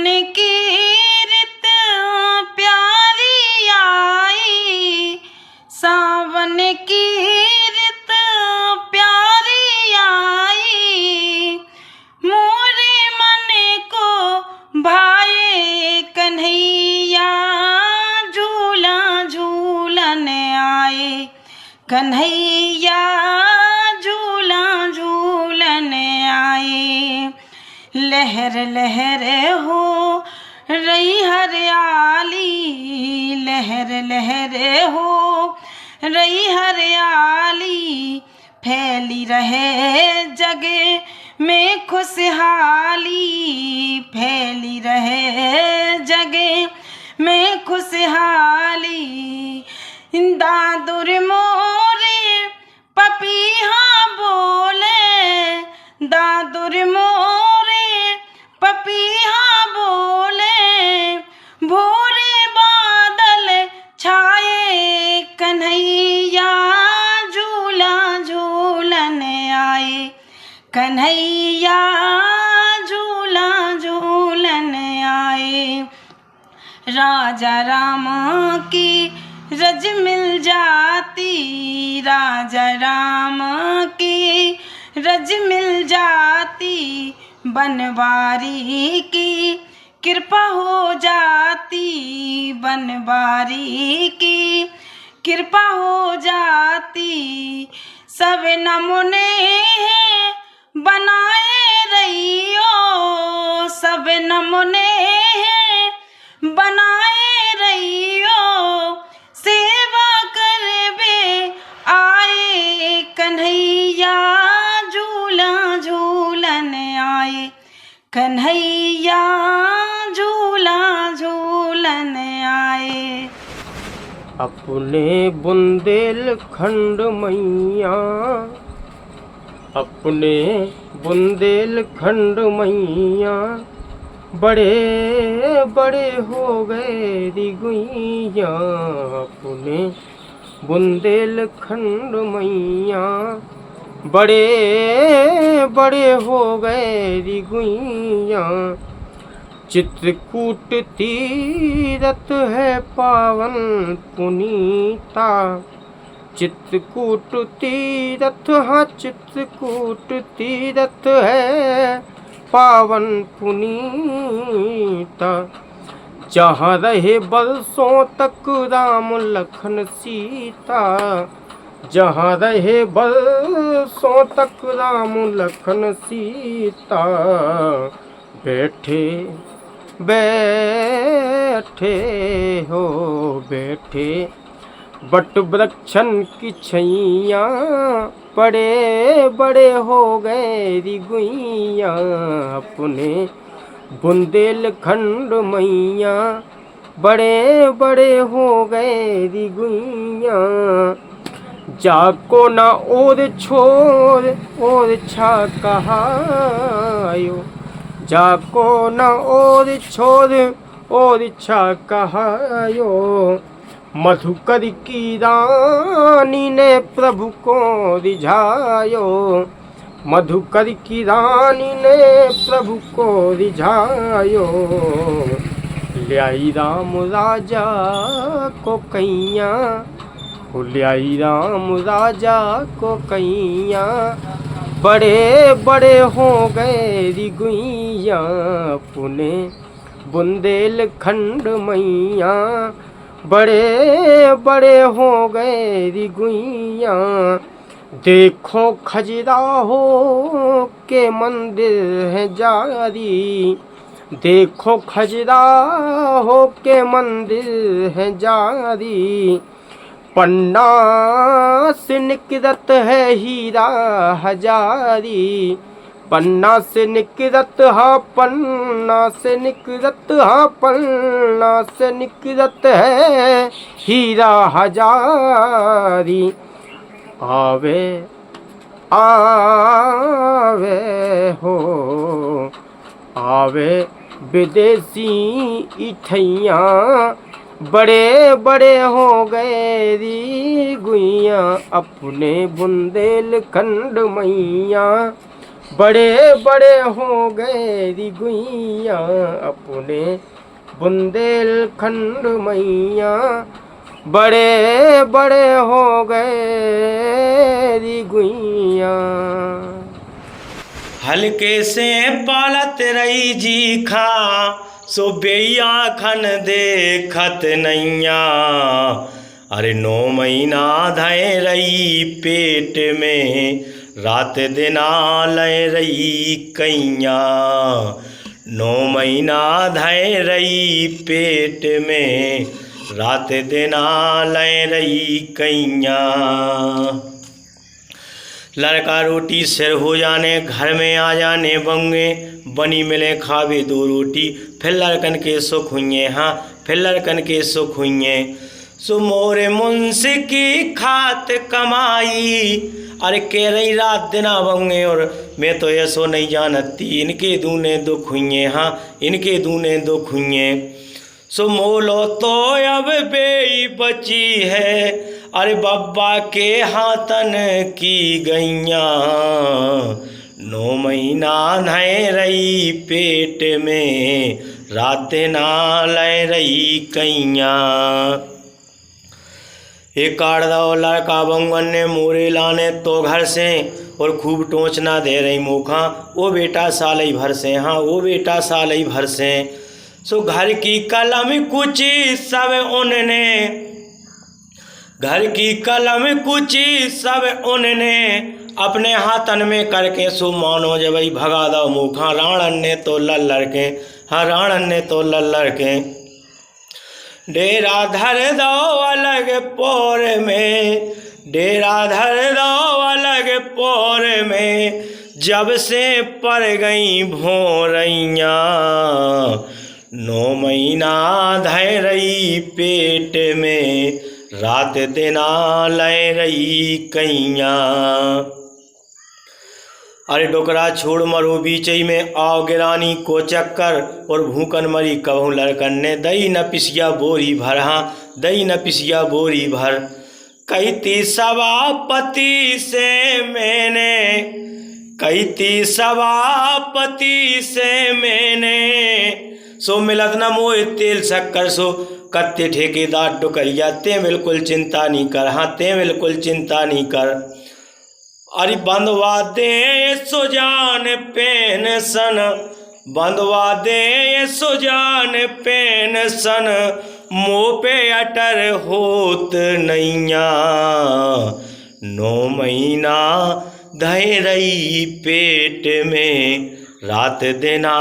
सावन की रित प्यारी आई, सावन की रित प्यारी आई, मोरे मन को भाए कन्हैया, झूला झूलन आए कन्हैया, झूला झूलन आए। लहर लहर हो रही हरियाली, लहर लहर हो रही हरियाली, फैली रहे जग में खुशहाली, फैली रहे जग में खुशहाली। दादुर मोरे पपीहा बोले, दादुर मोरे पपीहा बोले, भोरे बादल छाए कन्हैया, झूला झूलन आए कन्हैया, झूला झूलन आए। राजा राम की रज मिल जाती, राजा राम की रज मिल जाती, बनवारी की कृपा हो जाती, बनवारी की कृपा हो जाती। सब नमूने हैं बनाए रहियो, सब नमूने हैं बनाए रहियो, सेवा करबे आए कन्हैया, झूला झूलन आए कन्हैया, झूला झूलन आए। अपने बुंदेलखंड मैया, अपने बुंदेलखंड मैया, बड़े बड़े हो गए रिगुइया, अपने बुंदेलखंड मैया, बड़े बड़े हो गए रिगुइया। चित्रकूट तीरथ है पावन पुनीता, चित्रकूट तीरथ, हाँ चित्रकूट तीरथ है पावन पुनीता। जहाँ रहे बरसों तक राम लखन सीता, जहाँ रहे बरसों तक राम लखन सीता, बैठे बैठे हो बैठे बट वृक्षन की छैया, बड़े बड़े हो गए रिगुइया, अपने बुंदेलखंड मैया, बड़े बड़े हो गए रिगुइया। जाको ना और छोर और छा कहायो, जाको न और छोर और छा कहायो, मधुकर की रानी ने प्रभु को रिझायो, मधुकर की रानी ने प्रभु को रिझायो। ल्याई राम राजा को कैया, ल्याई राम राजा को कैया, बड़े बड़े हो गए रिगुइया, पुने बुंदेलखंड मैया, बड़े बड़े हो गए रिगुइया। देखो खजुराहो के मंदिर है जारी, देखो खजुराहो के मंदिर है जारी, पन्ना से निकलत है हीरा हजारी, पन्ना से निकलत हा, पन्ना से निकलत हा, पन्ना से निकलत है हीरा हजारी। आवे आवे हो आवे विदेशी इठैया, बड़े बड़े हो गए री गुइया, अपने बुंदेलखंड मैया, बड़े बड़े हो गए री गुइया अपने बुंदेलखंड मैया, बड़े बड़े हो गए री गुइया। हल्के से पालत रही जी खा, सो बेया खन देखत नैया। अरे 9 महीना धय रही पेट में, रात दिना लय रही कैया। 9 महीना धय रही पेट में, रात दिना लय रही कैया। लड़का रोटी सिर हो जाने, घर में आ जाने बंगे, बनी मिले खावे 2 रोटी, फिर लड़कन के सुख हुए, हाँ फिर लड़कन के सुख हुए। सो मोरे मुंस की खात कमाई, अरे कह रही रात दिना बंगे, और मैं तो ऐसो नहीं जानती, इनके दूने दुख हुए, हाँ इनके दूने दुख हुए। सो मोलो तो अब बेई बची है, अरे बब्बा के हाथन की गैया। 9 महीना नह रही पेट में, रात ना लय रही कैया। एक काट दो लड़का बंगन ने मोरे लाने तो घर से, और खूब टोचना दे रही मुखा, वो बेटा साल भर से, हाँ वो बेटा साल भर से। सो घर की कलम कुची सब उनने, घर की कलम कुची सब उनने, अपने हाथन में करके सो मानो जब भगा दो मुखा। राणन ने तो लल्लर के, हाँ राणन ने तो लल्लर के। डेरा धर दो अलग पोर में, डेरा धर दो अलग पोर में, जब से पड़ गई भोरैया। 9 महीना धय रही पेट में, रात दिना लय रही कैया। अरे डोकरा छोड़ मरो बीचई में, आओ गिरानी को चक्कर, और भूकन मरी कहूँ लड़कन ने, दही न पिसिया बोरी भर, हाँ दही न पिसिया बोरी भर। कहती सभापति से मैंने, कहती सभापति से मैंने, सो मिलत न मोह तेल शक्कर, सो कत्ते ठेकेदार डुकरिया, ते बिल्कुल चिंता नहीं कर, हाँ ते बिल्कुल चिंता नहीं कर। अरे बंधवा दे सुजान पेंशन, बंधवा दे सुजान पेंशन, मुँह पे अटर होत नैया। 9 महीना धय रही पेट में, रात दिना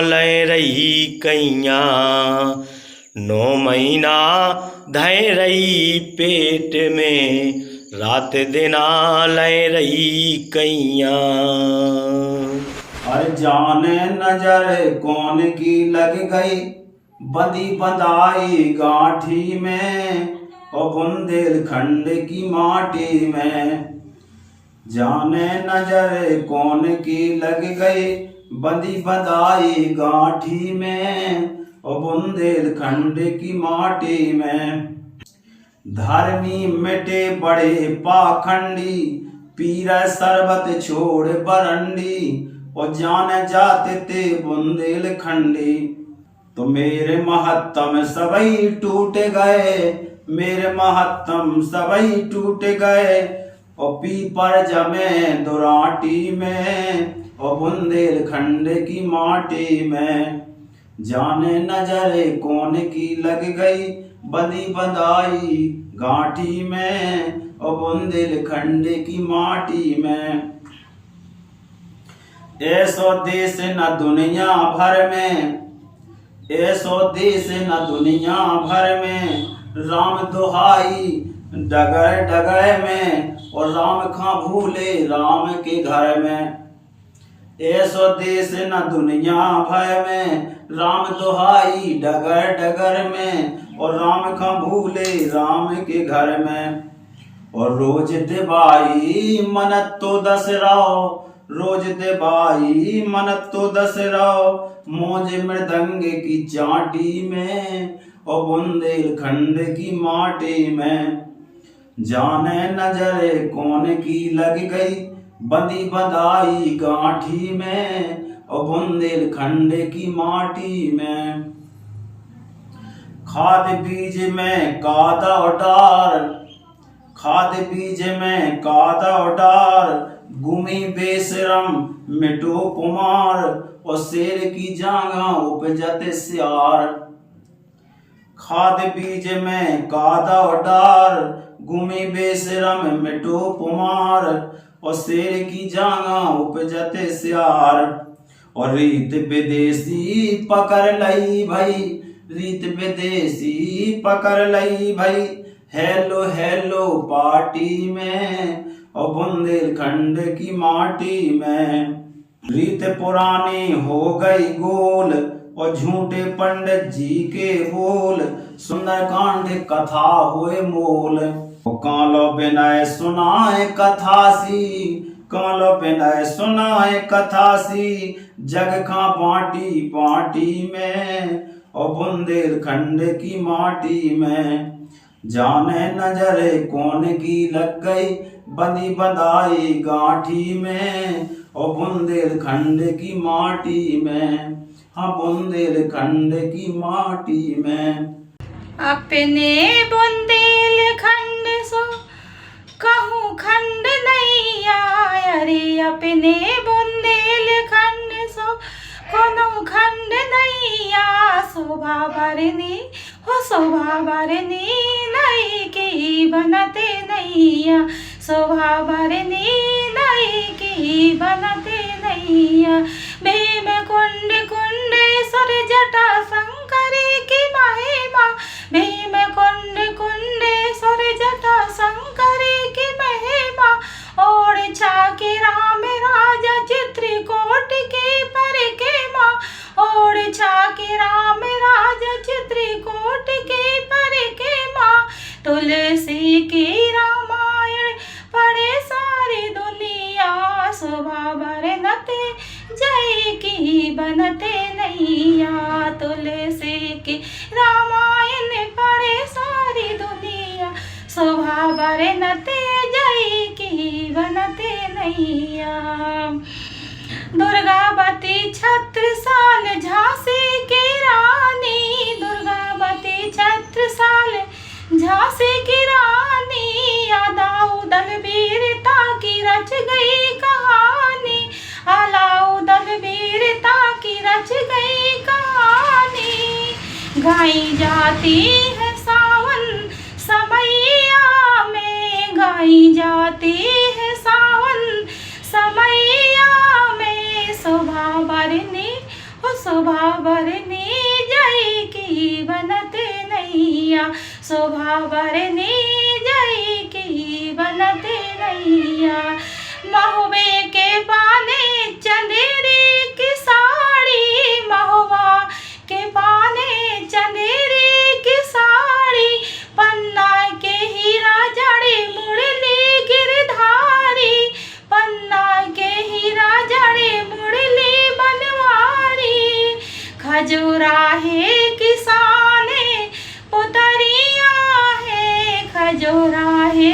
लय रही कैया। 9 महीना धय रही पेट में, रात दिना लय रही कैया। अरे जाने नजर कौन की लग गई, बंदी बंधाई गांठी में, और बुंदेलखंड की माटी में। जाने नजर कौन की लग गई, बंदी बंधाई गांठी में, और बुंदेलखंड की माटी में। धर्मी मिटे बड़े पाखंडी, पीर शरबत छोड़ बरंडी, और जाने जाते ते बुंदेलखंडी। तो मेरे महत्तम सबई टूट गए, मेरे महत्तम सबई टूट गए, और पीपर जमे दुराटी में, और बुंदेलखंड की माटी में। जाने नजरे कौन की लग गई, बंदी बंधाई गांठी में, और बुंदेलखंड की माटी में। ऐसो देश न दुनिया भर में, ऐसो देश न दुनिया भर में, राम दुहाई डगर डगर में, और राम खा भूले राम के घर में। ऐसो देश न दुनिया भर में, राम दुहाई डगर डगर में, और राम खा भूले राम के घर में। और रोज दिवाई मनत तो दसराओ, रोज दिवाई मनत तो दसराओ, मौज मृदंग की चाटी में, और बुंदेलखंड की माटी में। जाने नजरे कौन की लग गई, बंदी बंधाई गांठी में और बुंदेलखंड की माटी में। खाद बीज में कादा उडार, खाद बीज में कादा उडार, गुमी बेशरम मिटो कुमार और शेर की जांगा उपजत सियार। खाद बीज में कादा उडार, गुमी बेशरम मिटो कुमार और शेर की जांगा उपजत सियार। और रीत विदेशी पकड़ लई भाई, रीत विदेशी पकड़ लई भाई, हेलो हेलो पार्टी में और बुंदेलखंड की माटी में। रीत पुरानी हो गई गोल और झूठे पंडित जी के बोल, सुंदरकांड कथा हुए मोल। कालो विनय सुनाए कथासी, कालो विनय सुनाए कथासी, जग खा बाटी बाटी में और बुंदेलखंड की माटी में। जाने नजरे कौन की लग गई, बंदी बंधाई गांठी में और बुंदेलखंड की माटी में। हाँ, बुंदेलखंड की माटी में। अपने बुंदेलखंड सो कहूँ खंड नहीं आया रे, अपने बुंदेलखंड सो कोनो खंड नहीं आ। शोभा भरनी हो शोभा भरनी नहीं की बनते नैया, शोभा भरनी नहीं की बनते नैया। भीम कुंड कुंडेश्वर जटा शंकरी की महिमा, भीम कुंड कुंडेश्वर जटा शंकरी की महिमा। और छाके राम राजा चित्रकूट की परिक्रमा, और छाके राम राजा चित्रकूट की परिक्रमा। तुलसी की रामायण पढ़े सारी दुनिया, शोभा भरनते जय की बनते नैया। तुलसी की रामायण पढ़े सारी दुनिया, शोभा भरनते जय की बनते नैया। दुर्गावती छत्रसाल झांसी की रानी, दुर्गावती छत्रसाल झांसी की रानी। अलाउद्दीन वीरता की रच गई कहानी, अलाउद्दीन वीरता की रच गई कहानी। गाई जाती है सावन समैया में, गाई जाती है सावन समैया में। शोभा भरनी हो शोभा भरनी जय की बनते नैया, शोभा भरनी जय की बनते नैया। महुए के पाने चंदेरी की साड़ी, महुआ के पाने चंदेरी की साड़ी। पन्ना के हीरा जड़े मुरली गिरधारी, पन्ना के हीरा जड़े मुरली बनवारी। खजुराहे किसाने पुतरिया है, खजुराहे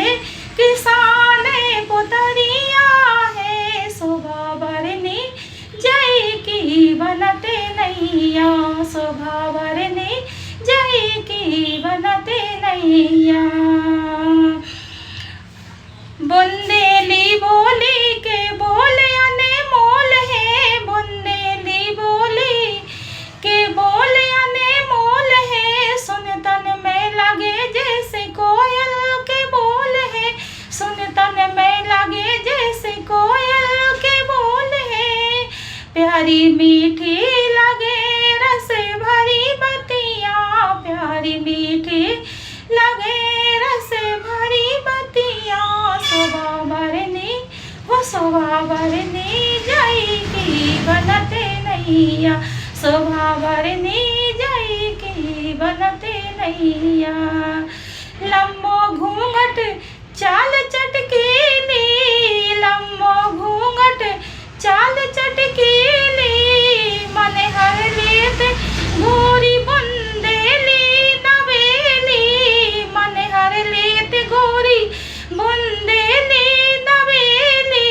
किसाने पुतरिया है। शोभा भरनी जय की बनते नैया, शोभा भरनी जय की बनते नैया। बुंदेली बोली के बोले अनमोल है, बुंदेली बोली के बोले अनमोल है। सुन तन में लगे जैसे कोयल के बोल है, सुन तन में लगे जैसे कोयल के बोल है। प्यारी मीठी लगे रस भरी बतिया, प्यारी मीठी लगे रस भरी बतिया। शोभा भरनी हो शोभा भरनी जय की बनते नैया, शोभा भरनी जय की बनते नैया। लम्बो घूंघट चाल चटकीली, लम्बो घूंघट चाल चटकीली। मन हर लेत गोरी बुंदेली नवेली, मन हर लेत गोरी बुंदेली नवेली।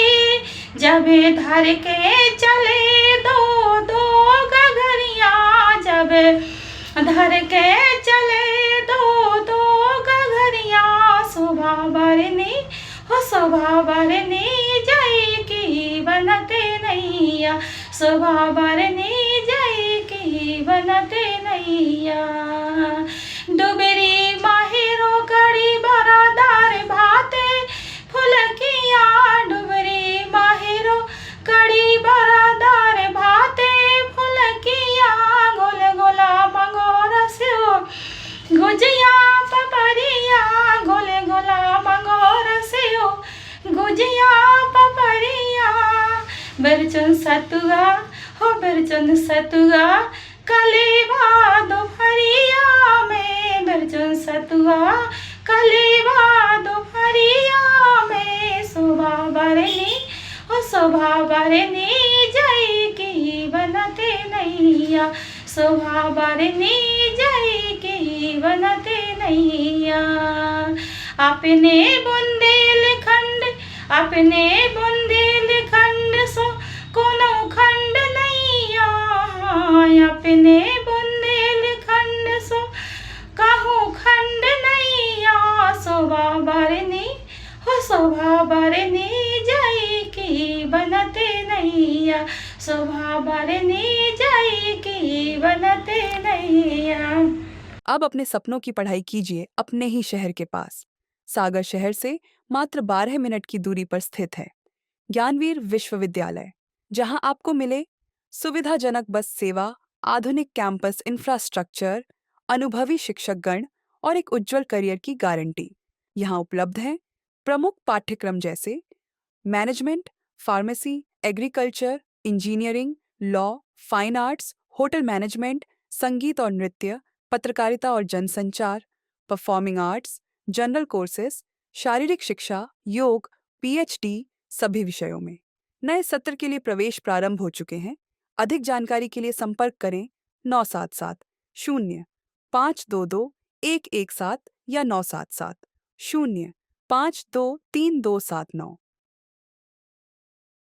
धर के चले दो दो गगरिया, जब धर के चले दो दो गगरिया, शोभा बरनी हो शोभा बरनी जय की बनते नैया, शोभा बरनी जय की बनते नैया। डुबरी माहिरो कड़ी बरादार भाते फुलकिया, डुबरी माहिरो कड़ी बरादार भाते फुलकिया, गोल गोला मंगोर से गुजिया पपरिया, गोल गोला मंगोर से गुजिया पपरिया। बेरचन सतुआ हो बेरचन सतुआ कलेवा दोपहरिया में, बेरचन सतुआ कलेवा दोपहरिया में, शोभा बरनी हो शोभा बरनी जय की बनते नैया, शोभा बरनी जय की बनते नैया। अपने बुंदेलखंड अपने बुंदेलखंड सो कोनो खंड नैया, अपने बुंदेलखंड सो कहूँ खंड नैया, शोभा बरनी हो शोभा बरनी जय की बनते नैया, शोभा बरनी जय की बनते नैया। अब अपने सपनों की पढ़ाई कीजिए अपने ही शहर के पास। सागर शहर से मात्र 12 मिनट की दूरी पर स्थित है ज्ञानवीर विश्वविद्यालय, जहां आपको मिले सुविधाजनक बस सेवा, आधुनिक कैंपस इंफ्रास्ट्रक्चर, अनुभवी शिक्षकगण और एक उज्जवल करियर की गारंटी। यहां उपलब्ध हैं प्रमुख पाठ्यक्रम जैसे management, pharmacy, agriculture, engineering, law, fine arts, hotel management, संगीत और नृत्य, पत्रकारिता और जनसंचार, परफॉर्मिंग आर्ट्स, जनरल कोर्सेज, शारीरिक शिक्षा, योग, पीएचडी सभी विषयों में। नए सत्र के लिए प्रवेश प्रारंभ हो चुके हैं। अधिक जानकारी के लिए संपर्क करें 977 0 522 117 या 977 0 523 279।